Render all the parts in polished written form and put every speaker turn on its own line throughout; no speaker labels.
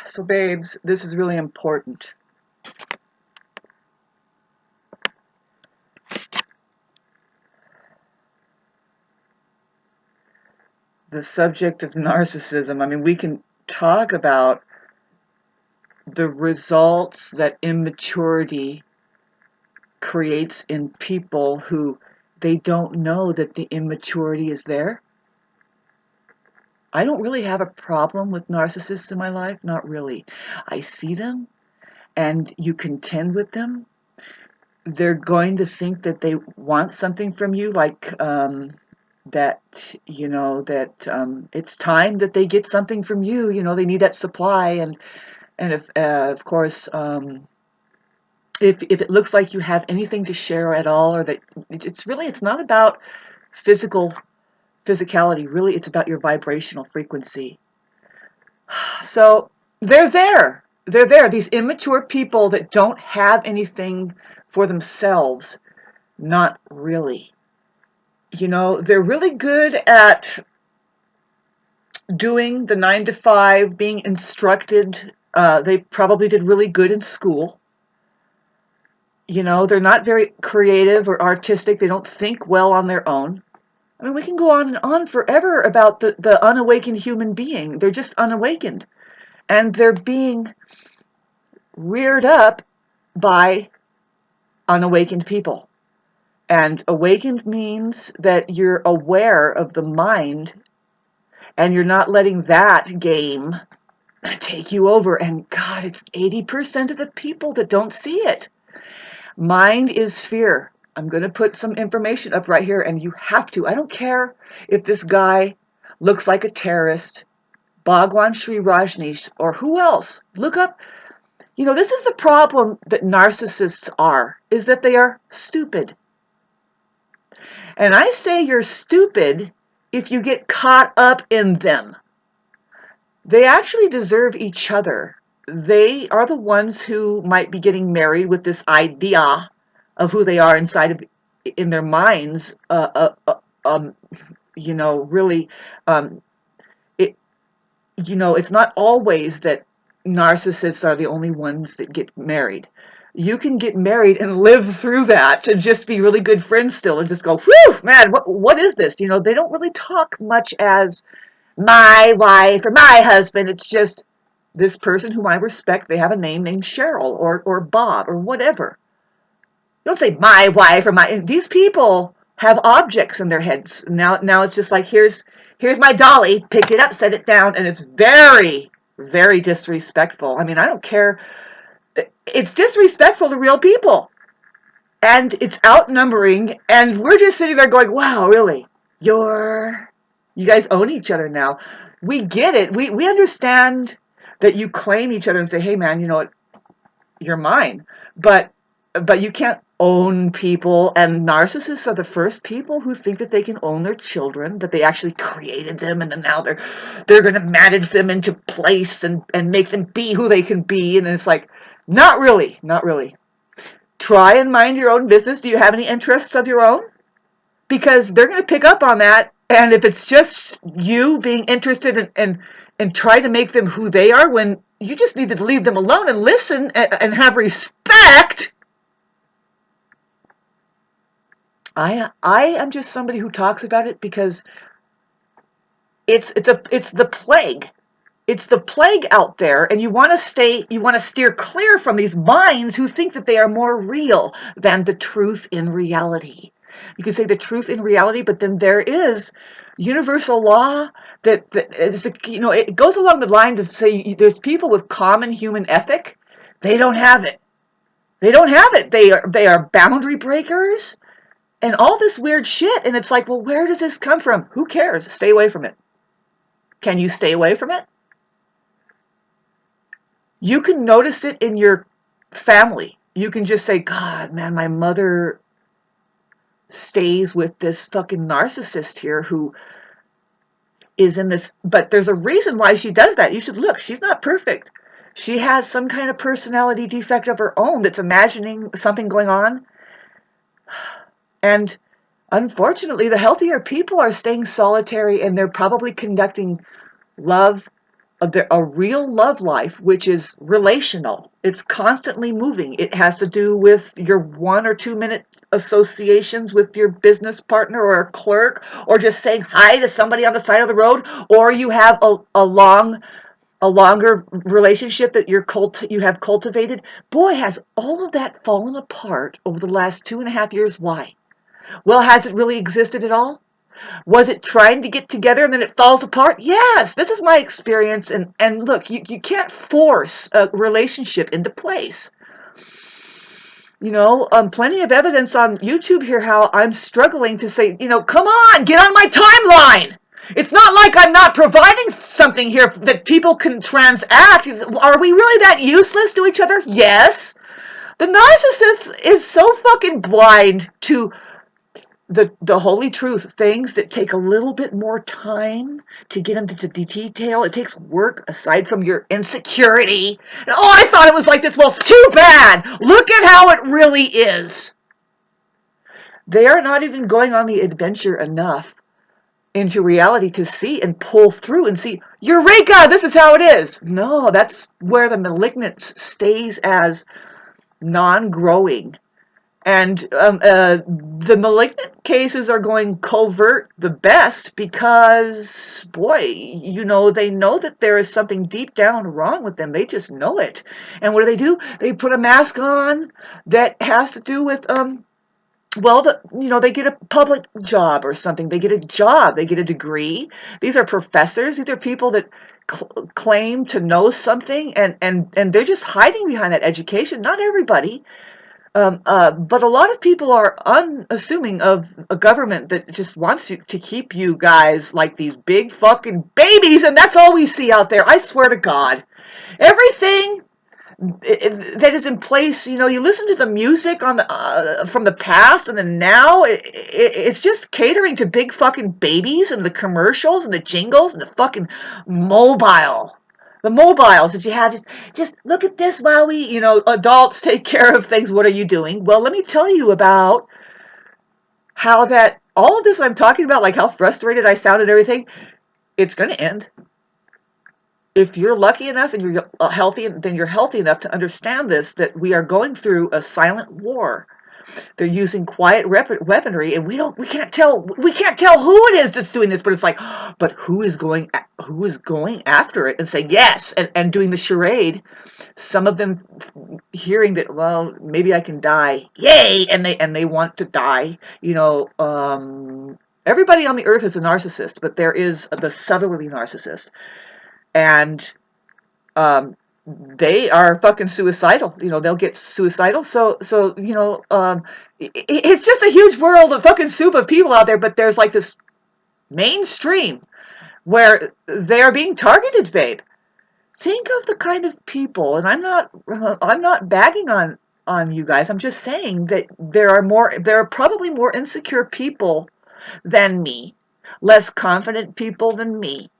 So babes, this is really important. The subject of narcissism. I mean, we can talk about the results that immaturity creates in people who they don't know that the immaturity is there. I don't really have a problem with narcissists in my life, not really. I see them and you contend with them. They're going to think that they want something from you, like that, it's time that they get something from you. They need that supply, and if, of course, if it looks like you have anything to share at all, or that it's not about physicality. Really, it's about your vibrational frequency. So they're there. They're there. These immature people that don't have anything for themselves. Not really. They're really good at doing the 9 to 5, being instructed. They probably did really good in school. They're not very creative or artistic. They don't think well on their own. I mean, we can go on and on forever about the unawakened human being. They're just unawakened. And they're being reared up by unawakened people. And awakened means that you're aware of the mind and you're not letting that game take you over. And God, it's 80% of the people that don't see it. Mind is fear. I'm going to put some information up right here, and you have to. I don't care if this guy looks like a terrorist, Bhagwan Sri Rajneesh, or who else. Look up. This is the problem that narcissists are, is that they are stupid. And I say you're stupid if you get caught up in them. They actually deserve each other. They are the ones who might be getting married with this idea of who they are in their minds. Really, it. It's not always that narcissists are the only ones that get married. You can get married and live through that and just be really good friends still and just go, whew, man, what is this? They don't really talk much as my wife or my husband. It's just this person whom I respect. They have a name named Cheryl or Bob or whatever. You don't say my wife or my. These people have objects in their heads. Now it's just like here's my dolly. Pick it up, set it down, and it's very, very disrespectful. I mean, I don't care. It's disrespectful to real people, and it's outnumbering. And we're just sitting there going, "Wow, really? You guys own each other now." We get it. We understand that you claim each other and say, "Hey, man, you know what? You're mine." But you can't own people. And narcissists are the first people who think that they can own their children, that they actually created them, and then now they're going to manage them into place and make them be who they can be. And then it's like, not really, not really. Try and mind your own business. Do you have any interests of your own? Because they're going to pick up on that. And if it's just you being interested and try to make them who they are, when you just need to leave them alone and listen and have respect. I am just somebody who talks about it because it's the plague. It's the plague out there, and you want to steer clear from these minds who think that they are more real than the truth in reality. You can say the truth in reality, but then there is universal law that is, it goes along the line to say there's people with common human ethic. They don't have it. They don't have it. They are boundary breakers and all this weird shit. And it's like, well, where does this come from? Who cares? Stay away from it. Can you stay away from it? You can notice it in your family. You can just say, God, man, my mother stays with this fucking narcissist here who is in this, but there's a reason why she does that. You should look. She's not perfect. She has some kind of personality defect of her own that's imagining something going on. And unfortunately, the healthier people are staying solitary, and they're probably conducting love a real love life, which is relational. It's constantly moving. It has to do with your 1 or 2 minute associations with your business partner or a clerk, or just saying hi to somebody on the side of the road, or you have a longer relationship that you have cultivated. Boy, has all of that fallen apart over the last 2.5 years. Why? Well, has it really existed at all? Was it trying to get together and then it falls apart? Yes, this is my experience. And look, you can't force a relationship into place. Plenty of evidence on YouTube here how I'm struggling to say, come on, get on my timeline. It's not like I'm not providing something here that people can transact. Are we really that useless to each other? Yes. The narcissist is so fucking blind to the holy truth, things that take a little bit more time to get into the detail. It takes work aside from your insecurity. And, oh, I thought it was like this. Well, it's too bad. Look at how it really is. They are not even going on the adventure enough into reality to see and pull through and see, Eureka, this is how it is. No, that's where the malignance stays as non-growing. And the malignant cases are going covert the best because, boy, they know that there is something deep down wrong with them. They just know it. And what do? They put a mask on that has to do with, they get a public job or something. They get a job. They get a degree. These are professors. These are people that claim to know something, and they're just hiding behind that education. Not everybody. But a lot of people are unassuming of a government that just wants to keep you guys like these big fucking babies, and that's all we see out there. I swear to God. Everything that is in place, you listen to the music on the from the past and then now, it's just catering to big fucking babies and the commercials and the jingles and the fucking mobile. The mobiles that you have, just look at this while we, adults take care of things. What are you doing? Well, let me tell you about how that, all of this I'm talking about, like how frustrated I sound and everything, it's going to end. If you're lucky enough and you're healthy, then you're healthy enough to understand this, that we are going through a silent war. They're using quiet weaponry, and we can't tell who it is that's doing this. But it's like, but who is going after it and saying yes and doing the charade? Some of them hearing that, well, maybe I can die, yay, and they want to die. Everybody on the earth is a narcissist, but there is the subtlety narcissist, and they are fucking suicidal. They'll get suicidal. So it's just a huge world of fucking soup of people out there. But there's like this mainstream where they are being targeted, babe. Think of the kind of people, and I'm not bagging on you guys. I'm just saying that there are probably more insecure people than me, less confident people than me.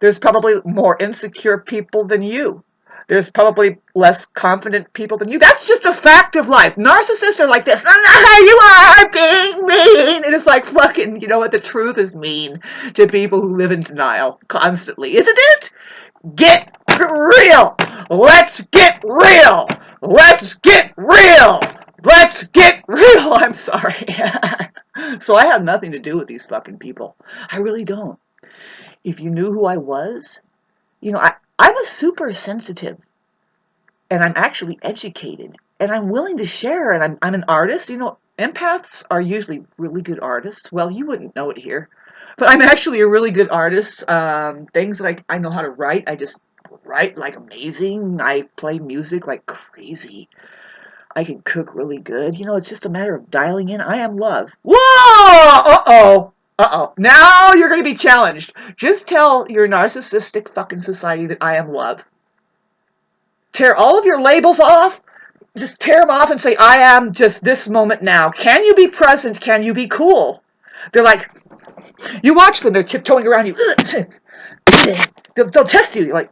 There's probably more insecure people than you. There's probably less confident people than you. That's just a fact of life. Narcissists are like this. No, you are being mean. And it's like, fucking, you know what? The truth is mean to people who live in denial constantly. Isn't it? Get real. Let's get real. Let's get real. Let's get real. I'm sorry. So I have nothing to do with these fucking people. I really don't. If you knew who I was, I'm a super sensitive, and I'm actually educated, and I'm willing to share, and I'm an artist. Empaths are usually really good artists. Well, you wouldn't know it here, but I'm actually a really good artist. Things that I know how to write, I just write like amazing. I play music like crazy. I can cook really good. It's just a matter of dialing in. I am love. Whoa! Uh-oh. Uh-oh. Now you're going to be challenged. Just tell your narcissistic fucking society that I am love. Tear all of your labels off. Just tear them off and say, I am just this moment now. Can you be present? Can you be cool? They're like, you watch them. They're tiptoeing around you. They'll test you. You're like,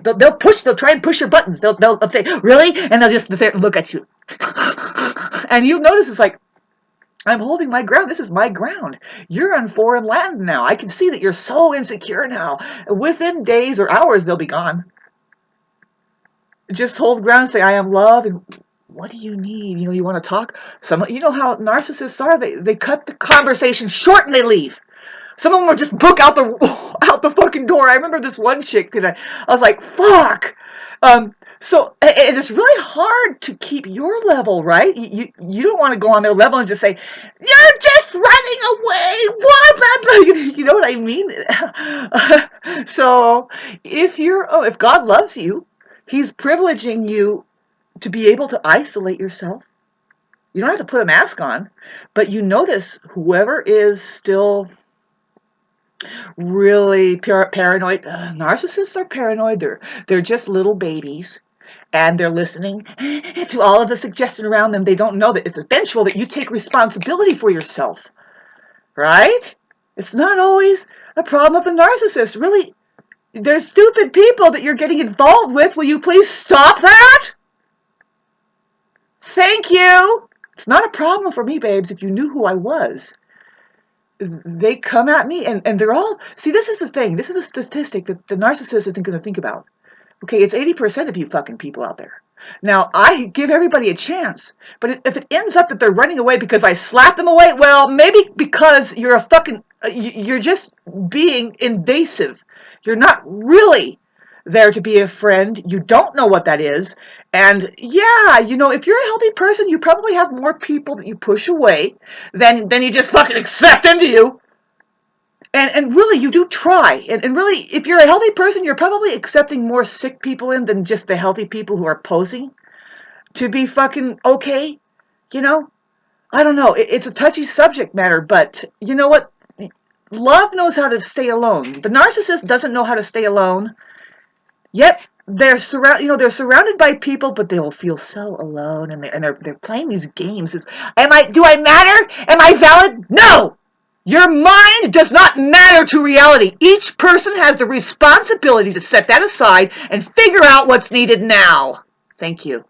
they'll try and push your buttons. They'll say, really? And they'll just look at you. And you'll notice it's like, I'm holding my ground. This is my ground. You're on foreign land now. I can see that you're so insecure now. Within days or hours, they'll be gone. Just hold ground, say, I am love, and what do you need? You want to talk? You know how narcissists are. They cut the conversation short and they leave. Some of them will just book out the fucking door. I remember this one chick, and I was like, fuck. So and it's really hard to keep your level, right? You don't want to go on their level and just say, you're just running away. What? You know what I mean? So if God loves you, He's privileging you to be able to isolate yourself. You don't have to put a mask on, but you notice whoever is still really paranoid. Narcissists are paranoid. They're just little babies, and they're listening to all of the suggestion around them. They don't know that it's eventual that you take responsibility for yourself, right? It's not always a problem of the narcissist. Really, there's stupid people that you're getting involved with. Will you please stop that? Thank you. It's not a problem for me, babes, if you knew who I was. They come at me and they're all, see, this is the thing. This is a statistic that the narcissist isn't going to think about. Okay, it's 80% of you fucking people out there. Now, I give everybody a chance, but if it ends up that they're running away because I slap them away, well, maybe because you're just being invasive. You're not really there to be a friend. You don't know what that is. And yeah, if you're a healthy person, you probably have more people that you push away than you just fucking accept into you. And really, you do try. And really, if you're a healthy person, you're probably accepting more sick people in than just the healthy people who are posing to be fucking okay. I don't know. It's a touchy subject matter, but you know what? Love knows how to stay alone. The narcissist doesn't know how to stay alone. Yet they're surrounded by people, but they will feel so alone, and they're playing these games. Do I matter? Am I valid? No! Your mind does not matter to reality. Each person has the responsibility to set that aside and figure out what's needed now. Thank you.